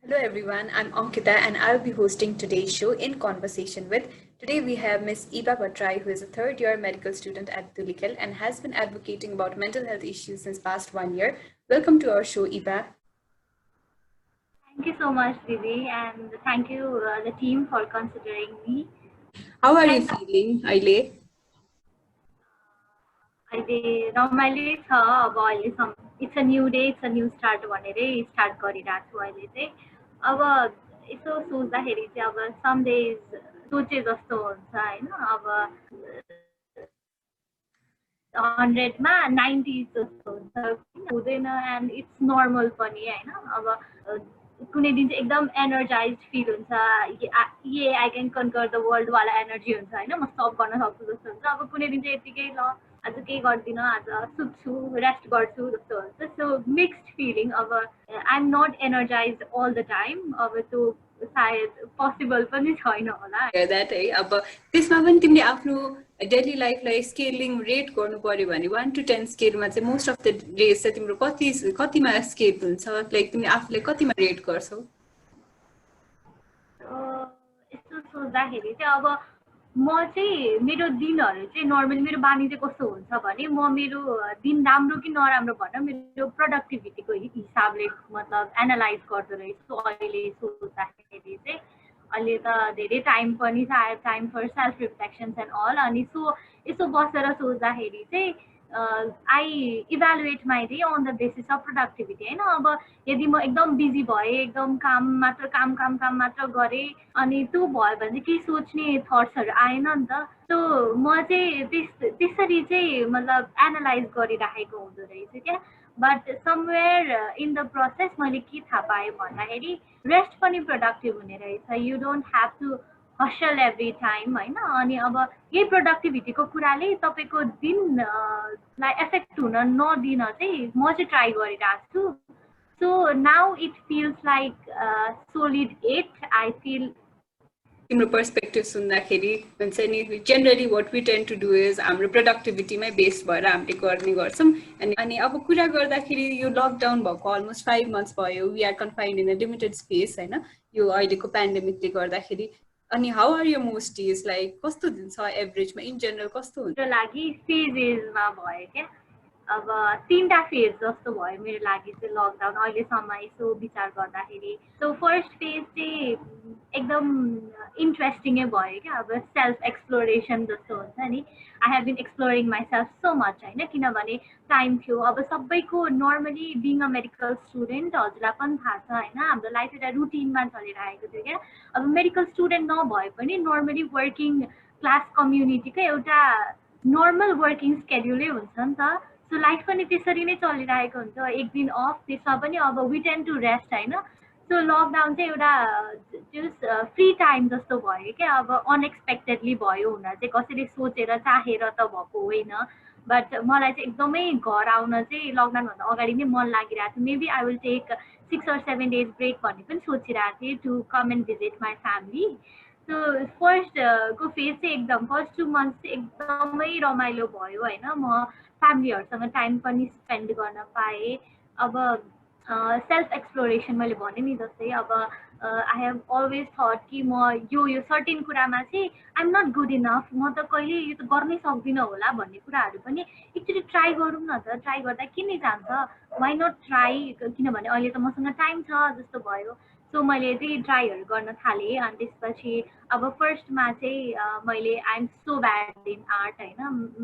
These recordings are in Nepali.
Hello everyone, I'm Ankita and I'll be hosting today's show in conversation with. Today we have Miss Iba Bhattrai, who is a third year medical student at Dulikal and has been advocating about mental health issues since past 1 year. Welcome to our show, Iba. Thank you so much, Vivi, and thank you, the team, for considering me. How are you And feeling, Aile? अहिले रमाइलो छ अब अहिलेसम्म it's a new day it's a new start भनेरै स्टार्ट गरिरहेको छु अहिले चाहिँ अब यसो सोच्दाखेरि चाहिँ अब सम डेज सोचे जस्तो हुन्छ होइन अब 100मा 90 जस्तो हुन्छ किन हुँदैन एन्ड इट्स नर्मल पनि होइन अब कुनै दिन चाहिँ एकदम एनर्जाइज फिल हुन्छ ये I can conquer the वर्ल्डवाला energy हुन्छ होइन म सब गर्न सक्छु जस्तो हुन्छ अब कुनै दिन चाहिँ यत्तिकै ल आज केही गर्दिनँ आज सुत्छु रेस्ट गर्छु जस्तो हुन्छ सो मिक्स्ड फिलिङ अब I am not energise all the time अब त्यो सायद पोसिबल पनि छैन होला द्याट है अब त्यसमा पनि तिमीले आफ्नो डेली लाइफलाई स्केलिङ रेट गर्नु पर्यो भने 1 to 10 स्केलमा चाहिँ मोस्ट अफ द डेज चाहिँ तिम्रो कतिमा स्केल हुन्छ लाइक तिमीले आफूलाई कतिमा रेट गर्छौ? यस्तो सोच्दाखेरि चाहिँ अब म चाहिँ मेरो दिनहरू चाहिँ नर्मली मेरो बानी चाहिँ कस्तो हुन्छ भने म मेरो दिन राम्रो कि नराम्रो भन्न मेरो प्रोडक्टिभिटीको हिसाबले मतलब एनालाइज गर्दो रहेछु अहिले सोच्दाखेरि चाहिँ अहिले त धेरै टाइम पनि छ time for self reflections and all अनि यसो बसेर सोच्दाखेरि चाहिँ I evaluate my day on the basis of productivity होइन अब यदि म एकदम बिजी भएँ एकदम काम मात्र गरेँ अनि त्यो भयो भने चाहिँ केही सोच्ने थट्सहरू आएन नि त सो म चाहिँ त्यसरी चाहिँ मतलब एनालाइज गरिराखेको हुँदो रहेछ क्या but somewhere in the process मैले के थाहा पाएँ भन्दाखेरि रेस्ट पनि प्रोडक्टिभ हुने रहेछ you don't have to hustle every time होइन अनि अब यही प्रोडक्टिभिटीको कुराले तपाईँको दिनलाई एफेक्ट हुन नदिन चाहिँ म चाहिँ ट्राई गरिरहेको छु so now it feels like solid 8 I feel तिम्रो पर्सपेक्टिभ सुन्दाखेरि हुन्छ नि generally what we tend to do is हाम्रो प्रोडक्टिभिटीमै बेस भएर हामीले गर्ने गर्छौँ अनि अब कुरा गर्दाखेरि यो लकडाउन भएको अलमोस्ट 5 months भयो we are confined in a limited space होइन यो अहिलेको पेन्डेमिकले गर्दाखेरि अनि how are your most days like कस्तो छ एभरेजमा इन जेनरल कस्तो हुन्छ? लागि फेजेसमा भयो क्या अब 3टा फेज जस्तो भयो मेरो लागि चाहिँ लकडाउन अहिलेसम्म यसो विचार गर्दाखेरि सो फर्स्ट फेज चाहिँ एकदम इन्ट्रेस्टिङै भयो क्या अब सेल्फ एक्सप्लोरेसन जस्तो हुन्छ नि I have been exploring myself so much होइन किनभने टाइम थियो अब सबैको normally being a medical student हजुरलाई पनि थाहा छ होइन हाम्रो लाइफ एउटा रुटिनमा चलिरहेको थियो क्या अब मेडिकल स्टुडेन्ट नभए पनि नर्मली वर्किङ क्लास कम्युनिटीकै एउटा नर्मल वर्किङ स्केड्युलै हुन्छ नि त सो लाइफ पनि त्यसरी नै चलिरहेको हुन्छ एक दिन अफ त्यसमा पनि अब वी टेन टु रेस्ट होइन सो लकडाउन चाहिँ एउटा त्यो फ्री टाइम जस्तो भयो क्या अब अनएक्सपेक्टेडली भयो हुन चाहिँ कसैले सोचेर चाहेर त भएको होइन बट मलाई चाहिँ एकदमै घर आउन चाहिँ लकडाउनभन्दा अगाडि नै मन लागिरहेको थियो maybe I will take 6 or 7 days break भन्ने पनि सोचिरहेको थिएँ to come and visit my family so first को फेज चाहिँ एकदम फर्स्ट 2 months चाहिँ एकदमै रमाइलो भयो होइन म फ्यामिलीहरूसँग टाइम पनि स्पेन्ड गर्न पाएँ अब सेल्फ एक्सप्लोरेसन मैले भने नि जस्तै अब आई हेभ अलवेज थट कि म यो सर्टेन कुरामा चाहिँ आइएम नट गुड इनफ म त कहिले यो त गर्नै सक्दिनँ होला भन्ने कुराहरू पनि एकचोटि ट्राई गरौँ न त ट्राई गर्दा के नै जान्छ वाइ नट ट्राई किनभने अहिले त मसँग टाइम छ जस्तो भयो सो मैले चाहिँ ट्राईहरू गर्न थालेँ अनि त्यसपछि अब फर्स्टमा चाहिँ मैले I'm so bad in art होइन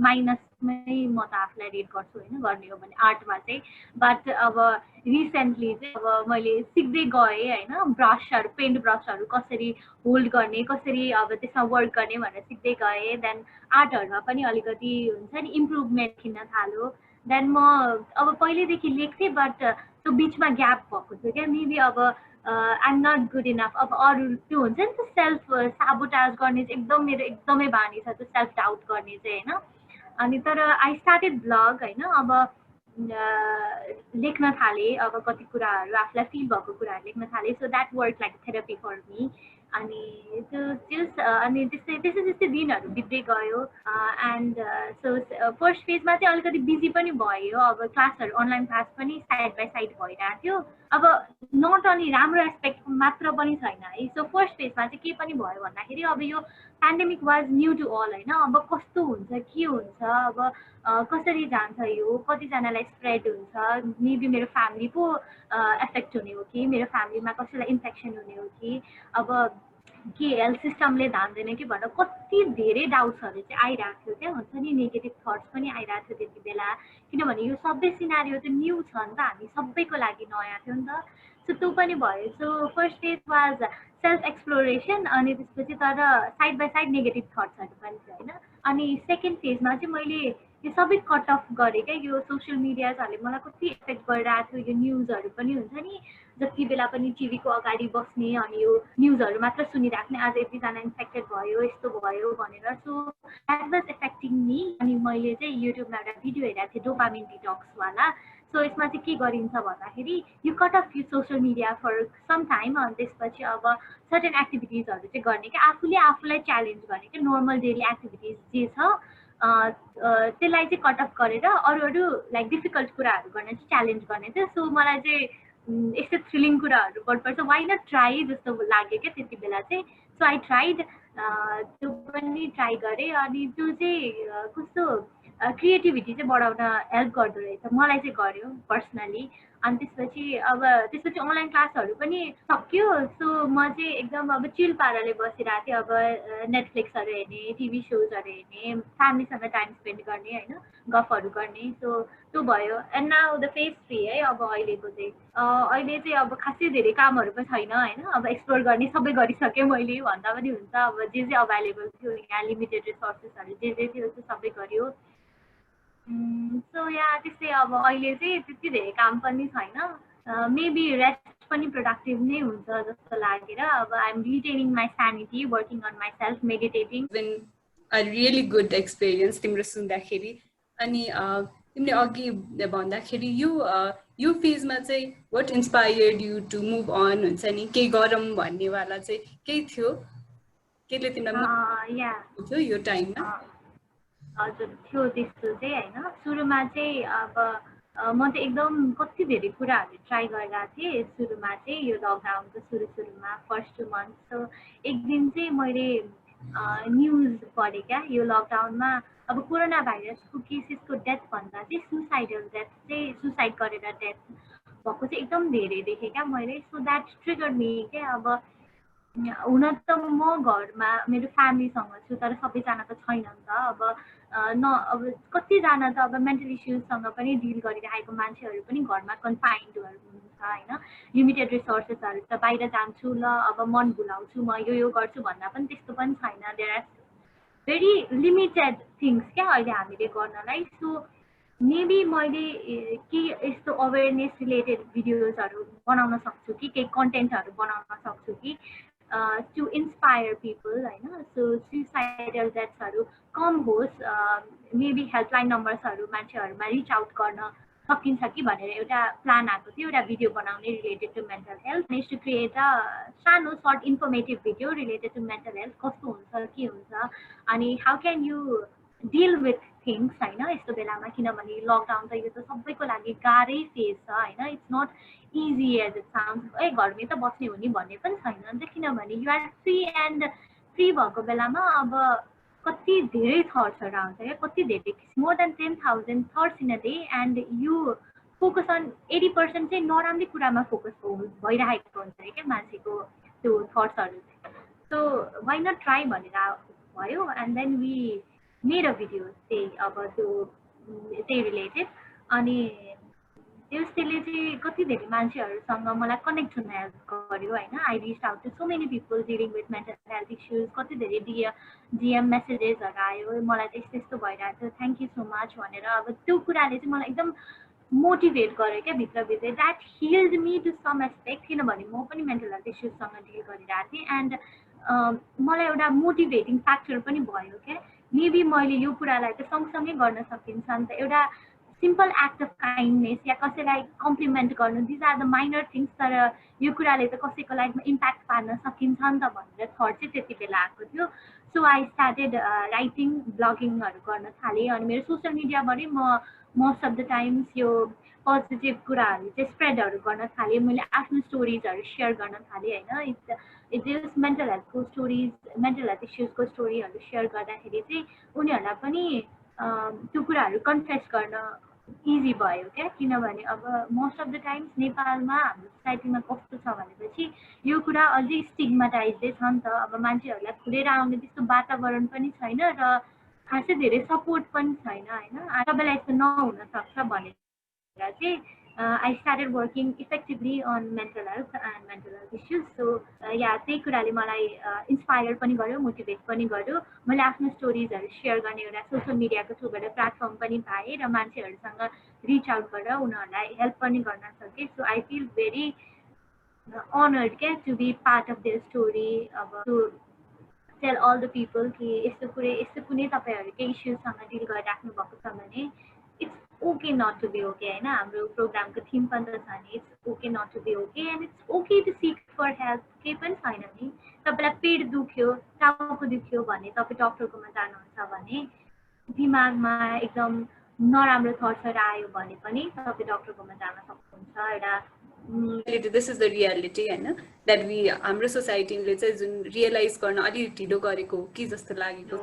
माइनसमै म त आफूलाई रेट गर्छु होइन गर्ने हो भने आर्टमा चाहिँ बट अब रिसेन्टली चाहिँ अब मैले सिक्दै गएँ होइन ब्रसहरू पेन्ट ब्रसहरू कसरी होल्ड गर्ने कसरी अब त्यसमा वर्क गर्ने भनेर सिक्दै गएँ देन आर्टहरूमा पनि अलिकति हुन्छ नि इम्प्रुभमेन्ट खिन्न थाल्यो देन म अब पहिल्यैदेखि लेख्थेँ बट त्यो बिचमा ग्याप भएको थियो क्या मेबी अब आइएम नट गुड इनफ अब अरू त्यो हुन्छ नि त सेल्फ साबोटाज गर्ने चाहिँ एकदम मेरो एकदमै बानी छ त्यो सेल्फ डाउट गर्ने चाहिँ होइन अनि तर आई स्टार्टेड ब्लग होइन अब लेख्न थालेँ अब कति कुराहरू आफूलाई फिल भएको कुराहरू लेख्न थालेँ so that work like therapy for me अनि अनि त्यस्तै दिनहरू बित्दै गयो एन्ड सो फर्स्ट फेजमा चाहिँ अलिकति बिजी पनि भयो अब क्लासहरू अनलाइन क्लास पनि साइड बाई साइड भइरहेको थियो अब नट अन्ली राम्रो एस्पेक्ट मात्र पनि छैन है सो फर्स्ट फेजमा चाहिँ के पनि भयो भन्दाखेरि अब यो pandemic was new to all होइन अब कस्तो हुन्छ के हुन्छ अब कसरी जान्छ यो कतिजनालाई स्प्रेड हुन्छ मेबी मेरो फ्यामिली पो एफेक्ट हुने हो कि मेरो फ्यामिलीमा कसैलाई इन्फेक्सन हुने हो कि अब के हेल्थ सिस्टमले धान्दैन कि भनेर कति धेरै डाउट्सहरू चाहिँ आइरहेको थियो क्या हुन्छ नि नेगेटिभ थट्स पनि आइरहेको थियो त्यति बेला किनभने यो सबै सिनारियो त न्यू छ नि त हामी सबैको लागि नयाँ थियो नि त सो त्यो पनि भयो so first phase was self exploration अनि त्यसपछि तर साइड बाई साइड नेगेटिभ थट्सहरू पनि थियो होइन अनि सेकेन्ड फेजमा चाहिँ मैले यो सबै कट अफ गरेँ क्या यो सोसियल मिडियाजहरूले मलाई कति इफेक्ट गरिरहेको थियो यो न्युजहरू पनि हुन्छ नि जति बेला पनि टिभीको अगाडि बस्ने अनि यो न्युजहरू मात्र सुनिराख्ने आज यतिजना इन्फेक्टेड भयो यस्तो भयो भनेर सो द्याट वाज इफेक्टिङ मी अनि मैले चाहिँ युट्युबमा एउटा भिडियो हेरेको थिएँ डोपामिन डिटक्सवाला सो यसमा चाहिँ के गरिन्छ भन्दाखेरि you cut off you social media for some time अनि त्यसपछि अब सर्टेन एक्टिभिटिजहरू चाहिँ गर्ने कि आफूले आफूलाई च्यालेन्ज गर्ने कि नर्मल डेली एक्टिभिटिज जे छ त्यसलाई चाहिँ कट अफ गरेर अरू लाइक डिफिकल्ट कुराहरू गर्न चाहिँ च्यालेन्ज गर्ने थियो सो मलाई चाहिँ यस्तो थ्रिलिङ कुराहरू गर्नुपर्छ वाइ नट ट्राई जस्तो लाग्यो क्या त्यति बेला चाहिँ सो आई ट्राइड त्यो पनि ट्राई गरेँ अनि त्यो चाहिँ कस्तो क्रिएटिभिटी चाहिँ बढाउन हेल्प गर्दो रहेछ मलाई चाहिँ गर्यो पर्सनली अनि त्यसपछि अनलाइन क्लासहरू पनि सक्यो सो म चाहिँ एकदम अब चिल पाराले बसिरहेको थिएँ अब नेटफ्लिक्सहरू हेर्ने टिभी सोजहरू हेर्ने फ्यामिलीसँग टाइम स्पेन्ड गर्ने होइन गफहरू गर्ने सो त्यो भयो एन्ड नाउ द फेज 3 है अब अहिलेको चाहिँ अहिले चाहिँ अब खासै धेरै कामहरू पनि छैन होइन अब एक्सप्लोर गर्ने सबै गरिसकेँ मैले भन्दा पनि हुन्छ अब जे अभाइलेबल थियो यहाँ लिमिटेड रिसोर्सेसहरू जे थियो त्यो सबै गर्यो सो यहाँ त्यस्तै अब अहिले चाहिँ त्यति धेरै काम पनि छैन मेबी रेस्ट पनि प्रोडक्टिभ नै हुन्छ जस्तो लागेर अब I am retaining my sanity working on my self meditating a really good experience तिम्रो सुन्दाखेरि अनि तिमीले अघि भन्दाखेरि यो फेजमा चाहिँ what inspired you to move on हुन्छ नि केही गरौँ भन्नेवाला चाहिँ केही थियो केले तिमीलाई थियो यो टाइममा हजुर थियो त्यस्तो चाहिँ होइन सुरुमा चाहिँ अब म चाहिँ एकदम कति धेरै कुराहरू ट्राई गरिरहेको थिएँ सुरुमा चाहिँ यो लकडाउनको सुरुमा फर्स्ट 2 मन्थ सो एक दिन चाहिँ मैले न्युज पढेँ क्या यो लकडाउनमा अब कोरोना भाइरसको केसेसको डेथ भन्दा चाहिँ सुसाइडल डेथ चाहिँ सुसाइड गरेर डेथ भएको चाहिँ एकदम धेरै देखेँ क्या मैले सो द्याट ट्रिगर मी क्या अब हुन त म घरमा मेरो फ्यामिलीसँग छु तर सबैजना त छैन नि त अब कतिजना त अब मेन्टल इस्युजसँग पनि डिल गरिरहेको मान्छेहरू पनि घरमा कन्फाइन्डहरू हुनुहुन्छ होइन लिमिटेड रिसोर्सेसहरू त बाहिर जान्छु ल अब मन भुलाउँछु म यो गर्छु भन्दा पनि त्यस्तो पनि छैन there are very limited things क्या अहिले हामीले गर्नलाई सो मेबी मैले के यस्तो अवेरनेस रिलेटेड भिडियोजहरू बनाउन सक्छु कि केही कन्टेन्टहरू बनाउन सक्छु कि to inspire people, होइन सो सुसाइडल डेथ्सहरू कम होस् मेबी हेल्पलाइन नम्बर्सहरू मान्छेहरूमा रिच आउट गर्न सकिन्छ कि भनेर एउटा प्लान आएको थियो एउटा भिडियो बनाउने related to mental health next to create a सानो short informative video related to mental health कस्तो हुन्छ के हुन्छ अनि how can you deal with things होइन यस्तो बेलामा किनभने लकडाउन त यो त सबैको लागि गाह्रै फेज छ होइन it's not easy as it sounds घरमै त बस्ने हो नि भन्ने पनि छैन नि त किनभने you are free and free भएको बेलामा अब कति धेरै थट्सहरू आउँछ क्या कति धेरै more than 10,000 thoughts in a day and you focus on 80% चाहिँ नराम्रै कुरामा फोकस भइरहेको हुन्छ क्या मान्छेको त्यो थट्सहरू सो वाइ नट ट्राई भनेर भयो and then we made a video त्यही अब त्यो त्यही रिलेटेड अनि त्यसले चाहिँ कति धेरै मान्छेहरूसँग मलाई कनेक्ट हुन हेल्प गर्यो होइन I reach out to so many people dealing with mental health issues कति धेरै डिएम मेसेजेसहरू आयो मलाई चाहिँ यस्तो भइरहेको थियो थ्याङ्क यू सो मच भनेर अब त्यो कुराले चाहिँ मलाई एकदम मोटिभेट गर्यो क्या भित्रभित्रै that healed me to some aspect किनभने म पनि मेन्टल हेल्थ इस्युजसँग डिल गरिरहेको थिएँ एन्ड मलाई एउटा मोटिभेटिङ फ्याक्टर पनि भयो क्या मेबी मैले यो कुरालाई त सँगसँगै गर्न सकिन्छ नि त एउटा सिम्पल एक्ट अफ काइन्डनेस या कसैलाई कम्प्लिमेन्ट गर्नु, these are the minor things. तर यो कुराले त कसैको लाइफमा इम्प्याक्ट पार्न सकिन्छ नि त भनेर थट चाहिँ त्यति बेला आएको थियो। सो आई स्टार्टेड राइटिङ, ब्लगिङहरू गर्न थालेँ। अनि मेरो सोसियल मिडियाबाटै म मोस्ट अफ द टाइम्स यो पोजिटिभ कुराहरू चाहिँ स्प्रेडहरू गर्न थालेँ। मैले आफ्नो स्टोरिजहरू सेयर गर्न थालेँ होइन। इट इज मेन्टल हेल्थको स्टोरिज, मेन्टल हेल्थ इस्युजको स्टोरीहरू सेयर गर्दाखेरि चाहिँ उनीहरूलाई पनि त्यो कुराहरू कन्फेस गर्न इजी भयो क्या। किनभने अब मोस्ट अफ द टाइम्स नेपालमा हाम्रो सोसाइटीमा कस्तो छ भनेपछि यो कुरा अझै स्टिग्माटाइजै छ नि त। अब मान्छेहरूलाई खुलेर आउने त्यस्तो वातावरण पनि छैन र खासै धेरै सपोर्ट पनि छैन होइन। तपाईँलाई यस्तो नहुनसक्छ भनेर चाहिँ I started working effectively on mental health and mental health issues. So yeah, त्यही कुराले मलाई इन्स्पायर पनि गर्यो, मोटिभेट पनि गर्यो। मैले आफ्नो स्टोरिजहरू सेयर गर्ने एउटा सोसियल मिडियाको थ्रुबाट प्लेटफर्म पनि पाएँ र मान्छेहरूसँग रिच आउट गरेर उनीहरूलाई हेल्प पनि गर्न सकेँ। So I feel very honoured क्या to be part of their story. अब to tell all the people कि यस्तो कुनै तपाईँहरूकै इस्युजसँग डिल गरिराख्नु भएको छ भने it's okay not to be okay होइन। हाम्रो प्रोग्रामको थिम पनि त छ नि, it's okay not to be okay and it's okay to seek for help. केही पनि छैन नि। तपाईँलाई पेट दुख्यो, टाउको दुख्यो भने तपाईँ डक्टरकोमा जानुहुन्छ भने, दिमागमा एकदम नराम्रो थट्सहरू आयो भने पनि तपाईँ डक्टरकोमा जान सक्नुहुन्छ। एउटा दिस इज द रियालिटी होइन, द्याट वी हाम्रो सोसाइटीले चाहिँ जुन रियलाइज गर्न अलिक ढिलो गरेको हो कि जस्तो लागेको।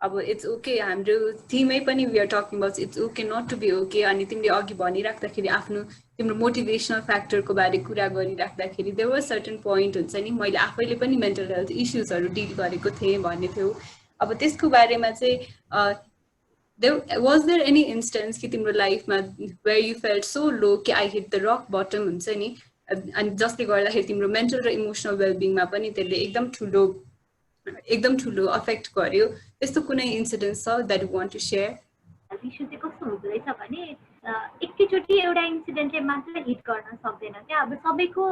अब इट्स ओके, हाम्रो थिमै पनि we are talking about it's okay not to be okay. अनि तिमीले अघि भनिराख्दाखेरि आफ्नो तिम्रो मोटिभेसनल फ्याक्टरको बारे कुरा गरिराख्दाखेरि देयर वाज सर्टेन पोइन्ट हुन्छ नि, मैले आफैले पनि मेन्टल हेल्थ इस्युजहरू डिल गरेको थिएँ भन्ने थियो। अब त्यसको बारेमा चाहिँ was there any instance कि तिम्रो लाइफमा where you felt so low कि I hit the rock bottom हुन्छ नि, अनि जसले गर्दाखेरि तिम्रो मेन्टल र इमोसनल वेलबिङमा पनि त्यसले एकदम ठुलो अफेक्ट गर्यो? त्यस्तो कुनै इन्सिडेन्ट छ that you want to share? Issue चाहिँ कस्तो हुँदो रहेछ भने एकैचोटि एउटा इन्सिडेन्टले मात्र हिट गर्न सक्दैन क्या। अब सबैको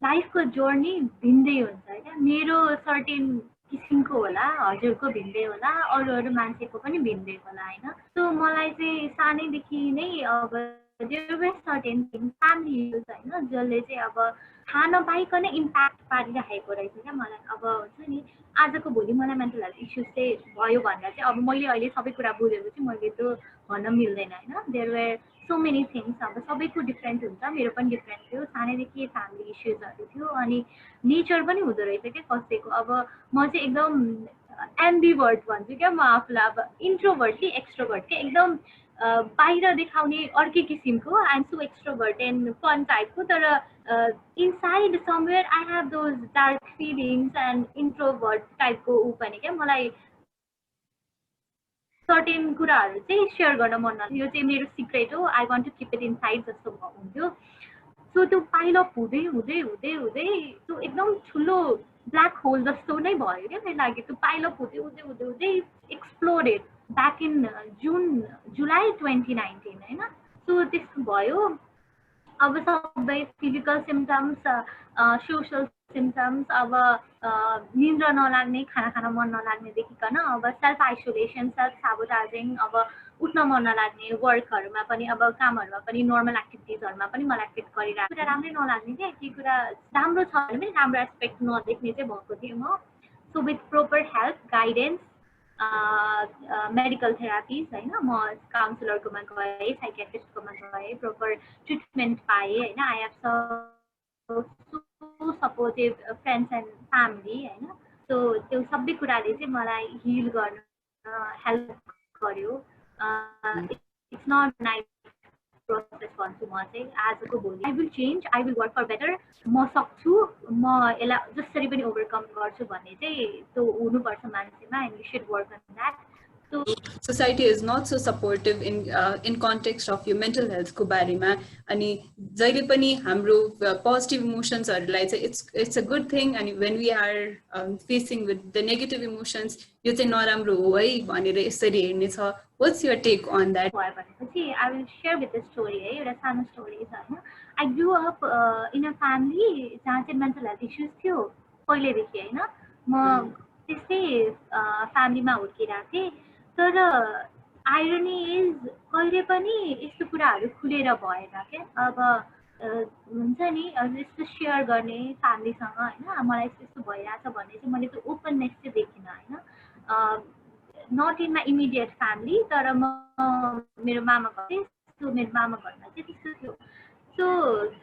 लाइफको जर्नी भिन्दै हुन्छ क्या। मेरो सर्टेन किसिमको होला, हजुरको भिन्दै होला, अरू मान्छेको पनि भिन्दै होला होइन। सो मलाई चाहिँ सानैदेखि नै अब there were certain things, family issues होइन, जसले चाहिँ अब थाहा नपाइकन इम्प्याक्ट पारिराखेको रहेछ क्या मलाई। अब हुन्छ नि, आजको भोलि मलाई मेन्टल हेल्थ इस्युज चाहिँ भयो भनेर चाहिँ अब मैले अहिले सबै कुरा बुझेपछि मैले त्यो भन्न मिल्दैन होइन। There were so many things, अब सबैको डिफ्रेन्ट हुन्छ, मेरो पनि डिफ्रेन्ट थियो। सानैदेखि फ्यामिली इस्युजहरू थियो अनि नेचर पनि हुँदो रहेछ क्या कसैको। अब म चाहिँ एकदम एम्बिभर्ट भन्छु क्या म आफूलाई। अब इन्ट्रोभर्ट कि एक्सट्रोभर्ट कि एकदम बाहिर देखाउने अर्कै किसिमको, I am so extrovert and fun टाइपको, तर inside somewhere I have those dark feelings and introvert टाइपको ऊ पनि क्या। मलाई सर्टेन कुराहरू चाहिँ सेयर गर्न मन लाग्छ, यो चाहिँ मेरो सिक्रेट हो, I want to keep it inside जस्तो हुन्थ्यो। सो त्यो पाइलअप हुँदै हुँदै हुँदै हुँदै त्यो एकदम ठुलो ब्ल्याक होल जस्तो नै भयो क्या मेरो लागि। त्यो पाइलअप हुँदै हुँदै हुँदै हुँदै एक्सप्लोडेड ब्याक इन जुलाई 2019 होइन। सो त्यस्तो भयो। अब सबै फिजिकल सिम्टम्स, सोसल सिम्टम्स, अब निन्द्रा नलाग्ने, खाना खान मन नलाग्नेदेखिकन अब सेल्फ आइसोलेसन, सेल्फ साबोटाजिङ, अब उठ्न मन नलाग्ने, वर्कहरूमा पनि अब कामहरूमा पनि नर्मल एक्टिभिटिजहरूमा पनि मलाई एफेक्ट गरिरहेको कुरा राम्रै नलाग्ने क्या। केही कुरा राम्रो छ भने पनि राम्रो एस्पेक्ट नदेख्ने चाहिँ भएको थियो म। So with proper help guidance, medical therapies होइन, म काउन्सिलरकोमा गएँ, साइकियाट्रिस्टकोमा गएँ, प्रोपर ट्रिटमेन्ट पाएँ होइन। I have so supportive friends and family होइन। सो त्यो सबै कुराले चाहिँ मलाई हिल गर्न हेल्प गर्यो। इट्स नट नाइट प्रोसेस भन्छु म चाहिँ। आजको भोलि I will change, I will work for better, म सक्छु, म यसलाई जसरी पनि ओभरकम गर्छु भन्ने चाहिँ त्यो हुनुपर्छ मान्छेमा, and you should work on that. Society is not so supportive in context of यो मेन्टल हेल्थको बारेमा। अनि जहिले पनि हाम्रो पोजिटिभ इमोसन्सहरूलाई चाहिँ इट्स अ गुड थिङ, अनि when we are facing with the negative emotions यो चाहिँ नराम्रो हो है भनेर यसरी हेर्ने छ। What's your take on that? भयो भनेपछि I will share with the story है, एउटा सानो स्टोरी छ होइन। I grew up in a family जहाँ चाहिँ मेन्टल हेल्थ इस्युज थियो पहिल्यैदेखि होइन। म त्यस्तै फ्यामिलीमा हुर्किरहेको थिएँ, तर आइरोनी इज कहिले पनि यस्तो कुराहरू खुलेर भएन क्या। अब हुन्छ नि यस्तो सेयर गर्ने फ्यामिलीसँग होइन, मलाई यस्तो भइरहेछ भन्ने चाहिँ मैले त्यो ओपननेस चाहिँ देखिनँ होइन। Not in my immediate family, तर म मेरो मामा घर मेरो मामा घरमा चाहिँ त्यस्तो थियो। सो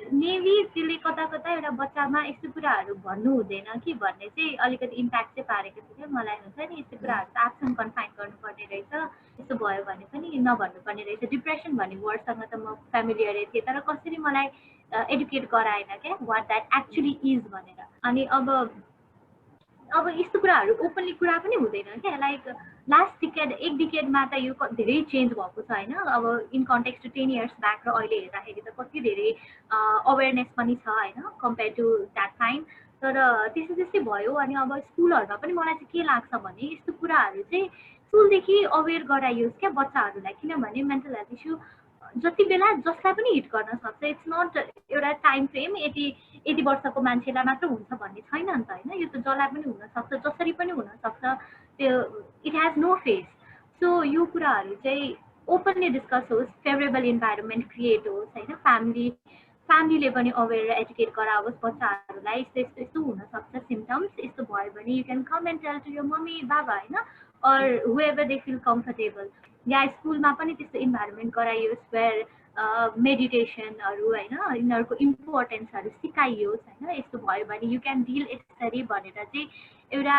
मेबी त्यसले कता कता एउटा बच्चामा यस्तो कुराहरू भन्नु हुँदैन कि भन्ने चाहिँ अलिकति इम्प्याक्ट चाहिँ पारेको थियो क्या मलाई। हुन्छ नि यस्तो कुराहरू त आफूसँग कन्फाइन गर्नुपर्ने रहेछ, यस्तो भयो भने पनि नभन्नुपर्ने रहेछ। डिप्रेसन भन्ने वर्डसँग त म फ्यामिलियरै थिएँ, तर कसरी मलाई एडुकेट गराएन क्या वाट द्याट एक्चुली इज भनेर। अनि अब यस्तो कुराहरू ओपनली कुरा पनि हुँदैन क्या। लाइक लास्ट डिकेड, एक डिकेडमा त यो धेरै चेन्ज भएको छ होइन। अब in context to 10 years back र अहिले हेर्दाखेरि त कति धेरै अवेरनेस पनि छ होइन कम्पेयर टु द्याट टाइम। तर त्यस्तै त्यस्तै भयो। अनि अब स्कुलहरूमा पनि मलाई चाहिँ के लाग्छ भने यस्तो कुराहरू चाहिँ स्कुलदेखि अवेर गराइयोस् क्या बच्चाहरूलाई, किनभने मेन्टल हेल्थ इस्यु जति बेला जसलाई पनि हिट गर्न सक्छ। इट्स नट एउटा टाइम फ्रेम यति वर्षको मान्छेलाई मात्र हुन्छ भन्ने छैन नि त होइन। यो त जसलाई पनि हुनसक्छ, जसरी पनि हुनसक्छ, त्यो it has no face. So यो कुराहरू चाहिँ ओपनली डिस्कस होस्, फेभरेबल इन्भाइरोमेन्ट क्रिएट होस् होइन। फ्यामिलीले पनि अवेर र एजुकेट गराओस् बच्चाहरूलाई, यस्तो यस्तो यस्तो हुनसक्छ सिम्टम्स, यस्तो भयो भने you can come and tell to your mummy बाबा होइन, or whoever they feel comfortable. या स्कुलमा पनि त्यस्तो इन्भाइरोमेन्ट गराइयोस् वेयर मेडिटेसनहरू होइन यिनीहरूको इम्पोर्टेन्सहरू सिकाइयोस् होइन। यस्तो भयो भने यु क्यान डिल यसरी भनेर चाहिँ एउटा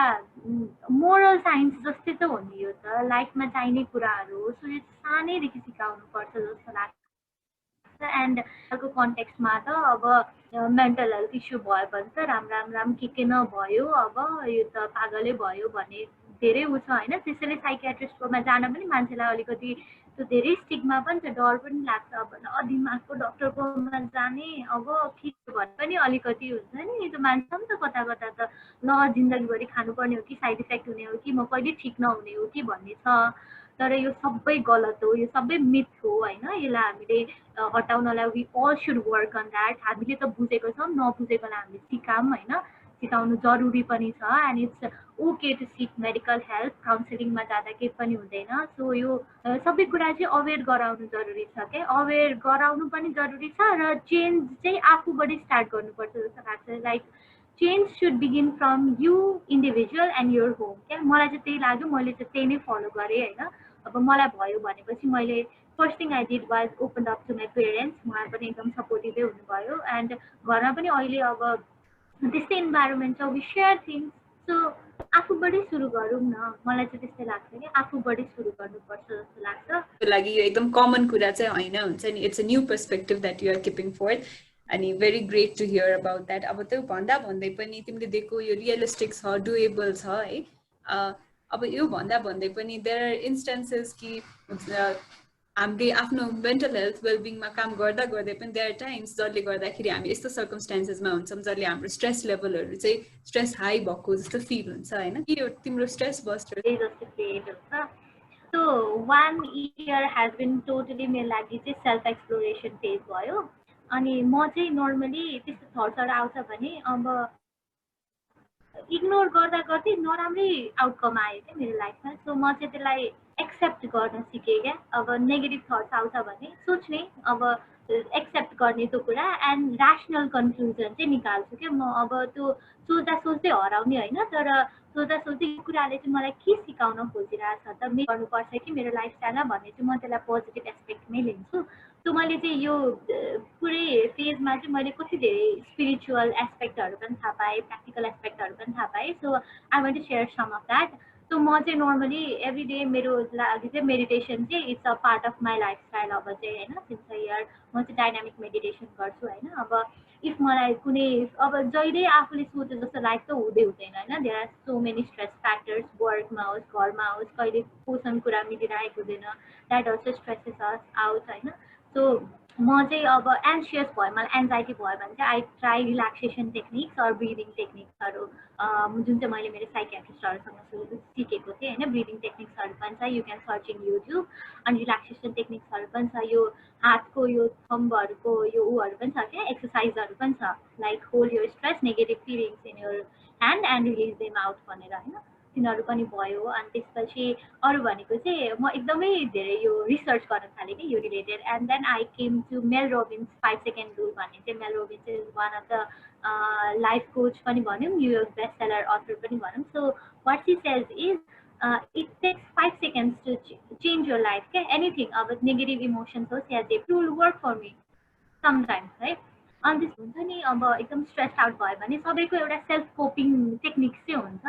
मोरल साइन्स जस्तै त हो नि यो त, लाइफमा चाहिने कुराहरू हो। सो यो सानैदेखि सिकाउनुपर्छ जस्तो लाग्छ। एन्ड अर्को कन्टेक्स्टमा त अब मेन्टल हेल्थ इस्यु भयो भने त राम के नभयो, अब यो त पागलै भयो भन्ने धेरै उ छ होइन। त्यसैले साइकियाट्रिस्टकोमा जान पनि मान्छेलाई अलिकति त्यो धेरै स्टिग्मा पनि छ, डर पनि लाग्छ। अब दिमागको डक्टरकोमा जाने अब ठिक भने पनि अलिकति हुन्छ नि, त्यो मान्छे पनि त कता कता त ल जिन्दगीभरि खानुपर्ने हो कि साइड इफेक्ट हुने हो कि म कहिले ठिक नहुने हो कि भन्ने छ। तर यो सबै गलत हो, यो सबै मिथ हो होइन। यसलाई हामीले हटाउनलाई we all should work on that. हामीले त बुझेको छौँ, नबुझेकोलाई हामीले सिकाऊँ होइन, सिकाउनु जरुरी पनि छ। And it's okay to seek medical help, काउन्सिलिङमा जाँदा केही पनि हुँदैन। सो यो सबै कुरा चाहिँ अवेर गराउनु जरुरी छ क्या। अवेर गराउनु पनि जरुरी छ र चेन्ज चाहिँ आफूबाट स्टार्ट गर्नुपर्छ जस्तो लाग्छ। Like change should begin from you individual and your home क्या। मलाई चाहिँ त्यही लाग्यो, मैले चाहिँ त्यही नै फलो गरेँ होइन। अब मलाई भयो भनेपछि मैले first thing I did was open up to my parents. उहाँ पनि एकदम सपोर्टिभै हुनुभयो। एन्ड घरमा पनि अहिले अब त्यस्तै इन्भाइरोमेन्ट छ, वी सेयर थिङ्स। सो आफूबाटै सुरु गरौँ न, मलाई चाहिँ त्यस्तै लाग्छ कि आफूबाटै सुरु गर्नुपर्छ जस्तो लाग्छ। लागि यो एकदम कमन कुरा चाहिँ होइन, हुन्छ नि। It's a new perspective that you are keeping for अनि very great to hear about that. अब त्यो भन्दा भन्दै पनि तिमीले दिएको यो रियलिस्टिक छ, डुएबल छ है। अब यो भन्दा भन्दै पनि देयर आर इन्स्टेन्सेस कि हामीले आफ्नो मेन्टल हेल्थ वेलबिङमा काम गर्दा गर्दै पनि देयर आर टाइम्स जसले गर्दाखेरि हामी यस्तो सर्कमस्टान्सेसमा हुन्छौँ जसले हाम्रो स्ट्रेस लेभलहरू चाहिँ स्ट्रेस हाई भएको जस्तो फिल हुन्छ होइन। के यो तिम्रो स्ट्रेस बस्टर जस्तो क्रिएट हुन्छ। So 1 year has been totally मेरो लागि चाहिँ सेल्फ एक्सप्लोरेसन फेज भयो। अनि म चाहिँ नर्मली त्यस्तो थट्सहरू आउँछ भने अब इग्नोर गर्दा गर्दै नराम्रै आउटकम आयो क्या मेरो लाइफमा। सो म चाहिँ त्यसलाई एक्सेप्ट गर्न सिकेँ क्या। अब नेगेटिभ थट्स आउँछ भने सोच्ने, अब एक्सेप्ट गर्ने त्यो कुरा, एन्ड ऱ्यासनल कन्क्लुजन चाहिँ निकाल्छु क्या म। अब त्यो सोच्दा सोच्दै हराउने होइन, तर सोच्दा सोच्दै यो कुराले चाहिँ मलाई के सिकाउन खोजिरहेछ त, गर्नुपर्छ कि मेरो लाइफस्टाइलमा भन्ने चाहिँ म त्यसलाई पोजिटिभ एस्पेक्टमै लिन्छु। सो मैले चाहिँ यो पुरै फेजमा चाहिँ मैले कति धेरै स्पिरिचुअल एस्पेक्टहरू पनि थाहा पाएँ, प्र्याक्टिकल एस्पेक्टहरू पनि थाहा पाएँ। So I want to share some of that. So म चाहिँ नर्मली एभ्री डे मेरो लागि चाहिँ मेडिटेसन चाहिँ it's a part of my lifestyle. अब चाहिँ होइन सिन्स अ इयर म चाहिँ डाइनामिक मेडिटेसन गर्छु होइन। अब इफ मलाई कुनै अब जहिले आफूले सोचे जस्तो लाइफ त हुँदैन होइन। There are so many stress factors, वर्कमा होस् घरमा होस्, कहिले पोषण कुरा मिलिरहेको हुँदैन, that also stresses us out होइन। सो म चाहिँ अब एन्सियस भयो, मलाई एन्जाइटी भयो भने चाहिँ I try relaxation techniques or breathing टेक्निक्सहरू, जुन चाहिँ मैले मेरो साइकियाट्रिस्टहरूसँग सिकेको थिएँ होइन। ब्रिदिङ टेक्निक्सहरू पनि छ, you can search in YouTube. अनि रिल्याक्सेसन टेक्निक्सहरू पनि छ, यो हातको यो थम्बहरूको यो उहरू पनि छ क्या, एक्सर्साइजहरू पनि छ, like hold your stress negative feelings in your hand and release them out भनेर होइन। तिनीहरू पनि भयो अनि त्यसपछि अरू भनेको चाहिँ म एकदमै धेरै यो रिसर्च गर्न थालेँ कि यो related and then I came to Mel Robbins 5 second rule भन्ने चाहिँ Mel Robbins is one of the life coach पनि भनौँ न्युयोर्क बेस्ट सेलर अथर पनि भनौँ so what she says is it takes 5 seconds to change your life. Okay? Anything about negative emotions, it will work for me sometimes, right? अनि त्यस्तो हुन्छ नि अब एकदम स्ट्रेस आउट भयो भने सबैको एउटा सेल्फ कोपिङ टेक्निक्स चाहिँ हुन्छ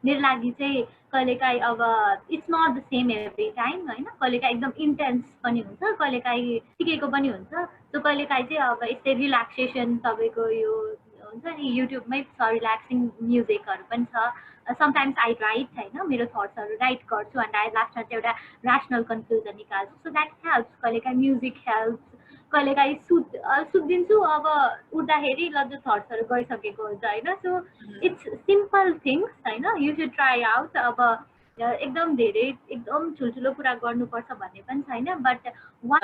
मेरो लागि चाहिँ कहिलेकाहीँ अब it's not the same every time होइन कहिलेकाहीँ एकदम इन्टेन्स पनि हुन्छ कहिलेकाहीँ ठिकैको पनि हुन्छ सो कहिलेकाहीँ चाहिँ अब यस्तै रिल्याक्सेसन तपाईँको यो हुन्छ नि युट्युबमै छ रिल्याक्सिङ म्युजिकहरू पनि छ समटाइम्स आई राइट होइन मेरो थट्सहरू राइट गर्छु अन्त आई लास्टमा चाहिँ एउटा ऱ्यासनल कन्क्लुजन निकाल्छु सो द्याट हेल्प्स कहिलेकाहीँ म्युजिक हेल्प्स कहिलेकाहीँ सुत्दिन्छु अब उठ्दाखेरि ल त्यो थट्सहरू गइसकेको हुन्छ होइन सो इट्स सिम्पल थिङ्स होइन यु सुड ट्राई आउट अब एकदम धेरै एकदम ठुल्ठुलो कुरा गर्नुपर्छ भन्ने पनि छैन बट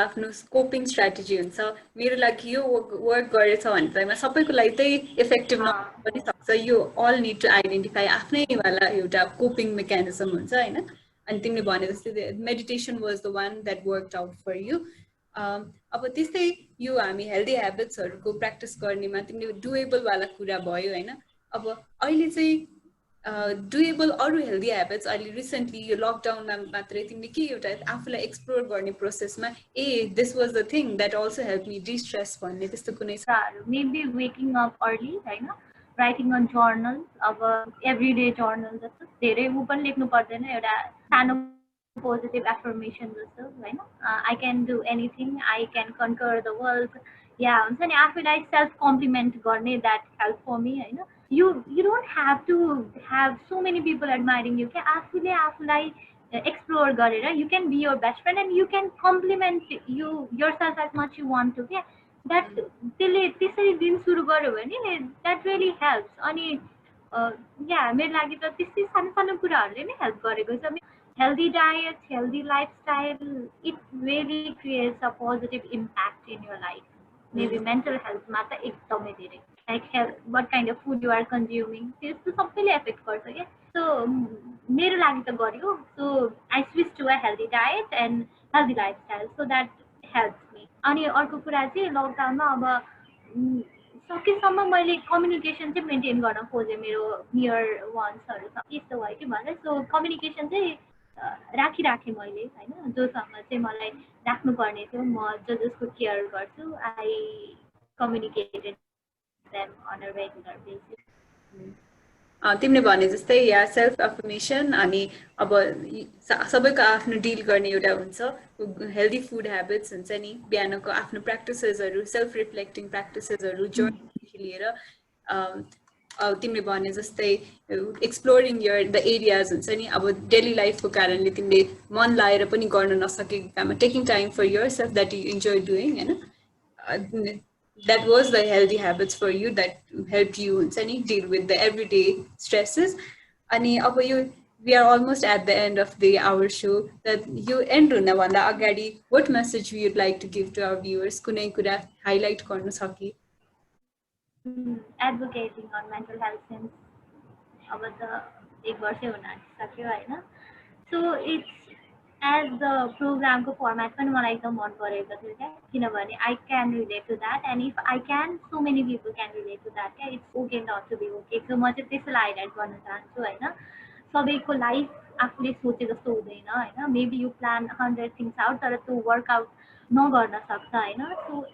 आफ्नो कोपिङ स्ट्राटेजी हुन्छ मेरो लागि यो वर्क गरेछ भने सबैको लागि त्यही इफेक्टिभ नहुन पनि सक्छ यो अल निड टु आइडेन्टिफाई आफ्नैवाला एउटा कोपिङ मेकानिजम हुन्छ होइन अनि तिमीले भने जस्तै meditation was the one that work out for you अब त्यस्तै यो हामी हेल्दी हेबिट्सहरूको प्र्याक्टिस गर्नेमा तिमीले डुएबलवाला कुरा भयो होइन अब अहिले चाहिँ डुएबल अरू हेल्दी हेबिट्स अहिले रिसेन्टली यो लकडाउनमा मात्रै तिमीले के एउटा आफूलाई एक्सप्लोर गर्ने प्रोसेसमा this was the thing that also help me distress भन्ने त्यस्तो कुनै छ मेबी वेकिङ अप अर्ली होइन राइटिङ अन जर्नल अब एभ्री डे जर्नल जस्तो धेरै ऊ पनि लेख्नु पर्दैन एउटा सानो पोजिटिभ एफर्मेसन जस्तो होइन I can do anything I can conquer the world या हुन्छ नि आफूलाई सेल्फ कम्प्लिमेन्ट गर्ने द्याट हेल्प फर मी होइन you don't have to have so many people admiring you क्या आफूले आफूलाई एक्सप्लोर गरेर you can be your best friend and you can compliment yourself as much you want to क्या द्याट त्यसले त्यसरी दिन सुरु गर्यो भने द्याट रियली हेल्प्स अनि या मेरो लागि त त्यस्तै सानो सानो कुराहरूले नै हेल्प गरेको छ healthy diet, healthy lifestyle, it really creates a positive impact in your life. Maybe mental health matter ekdamai धेरै like health, what kind of food you are consuming त्यसको सबैले एफेक्ट गर्छ के सो मेरो लागि त गर्यो so I switch to a healthy diet and healthy lifestyle so that helps me अनि अर्को कुरा चाहिँ लकडाउनमा अब सकेसम्म मैले कम्युनिकेसन चाहिँ मेन्टेन गर्न खोजेँ मेरो नियर वान्सहरूसँग यस्तो भयो कि भनेर सो कम्युनिकेसन चाहिँ राखिराखेँ मैले होइन जोसँग चाहिँ मलाई राख्नुपर्ने थियो म जसको केयर गर्छु I communicated them on a regular basis तिमीले भने जस्तै या सेल्फ अफर्मेसन अनि अब सबैको आफ्नो डिल गर्ने एउटा हुन्छ हेल्दी फुड हेबिट्स हुन्छ नि बिहानको आफ्नो प्र्याक्टिसेसहरू सेल्फ रिफ्लेक्टिङ प्र्याक्टिसेसहरू जर्नीदेखि लिएर तिमीले भने जस्तै एक्सप्लोरिङ यर द एरियाज हुन्छ नि अब डेली लाइफको कारणले तिमीले मन लाएर पनि गर्न नसकेको काममा taking time for yourself that you enjoy doing होइन that was the healthy habits for you that helped you deal with the everyday stresses and we are almost at the end of the hour show that you end huna bhanda agadi what message you would like to give to our viewers kunai kura highlight garnu cha ki advocating on mental health since aba ta ek varsha huna sakyo haina so it's as the program ko format pani malai ekdam मन परेको थियो क्या किनभने I can relate to that and if I can so many people can relate to that क्या it's okay not to be okay so म चाहिँ त्यसलाई हाइलाइट गर्न चाहन्छु हैन सबैको लाइफ आफूले सोचे जस्तो हुँदैन हैन maybe you plan 100 things out तर त्यो वर्कआउट नगर्न सक्छ हैन सो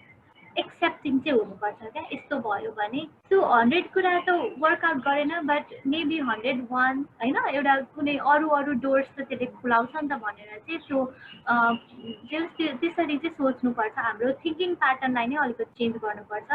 एक्सेप्टिङ चाहिँ हुनुपर्छ क्या यस्तो भयो भने त्यो 100 कुरा त वर्कआउट गरेन बट मेबी 101 हैन एउटा कुनै अरू डोर्स त त्यसले खुलाउँछ नि त भनेर चाहिँ त्यो त्यसरी चाहिँ सोच्नुपर्छ हाम्रो थिङ्किङ प्याटर्नलाई नै अलिकति चेन्ज गर्नुपर्छ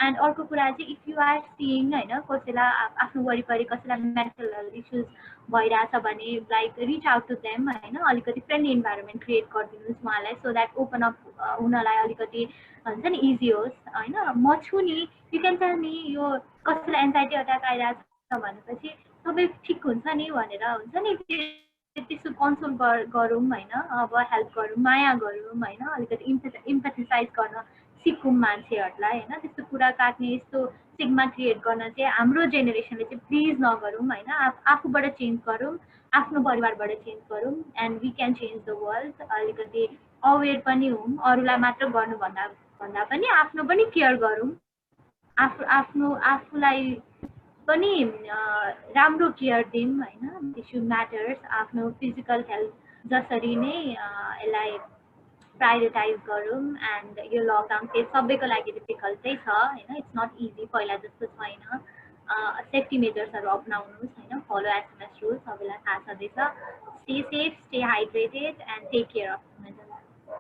एन्ड अर्को कुरा चाहिँ इफ यु आर सिइङ हैन कसैलाई आफ्नो वरिपरि कसैलाई मेन्टल हेल्थ इस्युज भइरहेछ भने like reach out to them हैन अलिकति फ्रेन्डली इन्भाइरोमेन्ट क्रिएट गरिदिनुहोस् उहाँलाई सो द्याट ओपन अप हुनलाई अलिकति हुन्छ नि इजी होस् हैन म छु नि यु क्यान टेल मी यो कसैलाई एन्जाइटी अट्याक आइरहेको छ भनेपछि सबै ठिक हुन्छ नि भनेर हुन्छ नि त्यसो कन्सोल गरौँ हैन अब हेल्प गरौँ माया गरौँ हैन अलिकति इम्पैथाइज गर्न सिकौँ मान्छेहरूलाई होइन, त्यस्तो कुरा काट्ने यस्तो स्टिग्मा क्रिएट गर्न चाहिँ हाम्रो जेनेरेसनले चाहिँ प्लिज नगरौँ होइन। आफूबाट चेन्ज गरौँ, आफ्नो परिवारबाट चेन्ज गरौँ, and we can change the world. अलिकति अवेर पनि हौँ, अरूलाई मात्र गर्नुभन्दा भन्दा पनि आफ्नो पनि केयर गरौँ, आफूलाई पनि राम्रो केयर दिउँ होइन। इस्यु म्याटर्स, आफ्नो फिजिकल हेल्थ जसरी नै यसलाई प्रायोरिटाइज गरौँ। एन्ड यो लकडाउन फेज सबैको लागि डिफिकल्टै छ होइन, इट्स नट इजी, पहिला जस्तो छैन। सेफ्टी मेजर्सहरू अपनाउनुहोस् होइन, फलो एसएमएस रुल्स, सबैलाई थाहा छँदैछ। Stay safe, stay hydrated, and take care of